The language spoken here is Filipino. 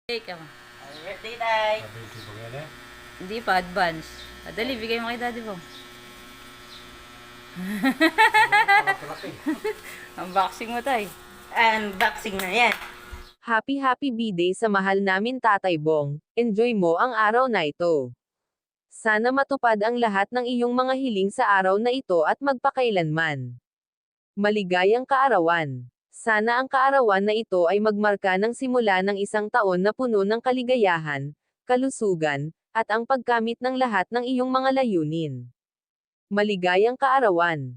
Cake mo. Happy birthday, Tay! Hindi pa, advance. Dali, bigay mo kay daddy mo. Unboxing mo tay. Unboxing na yan! Happy B-Day sa mahal namin Tatay Bong. Enjoy mo ang araw na ito. Sana matupad ang lahat ng iyong mga hiling sa araw na ito at magpakailanman. Maligayang kaarawan. Sana ang kaarawan na ito ay magmarka ng simula ng isang taon na puno ng kaligayahan, kalusugan, at ang pagkamit ng lahat ng iyong mga layunin. Maligayang kaarawan.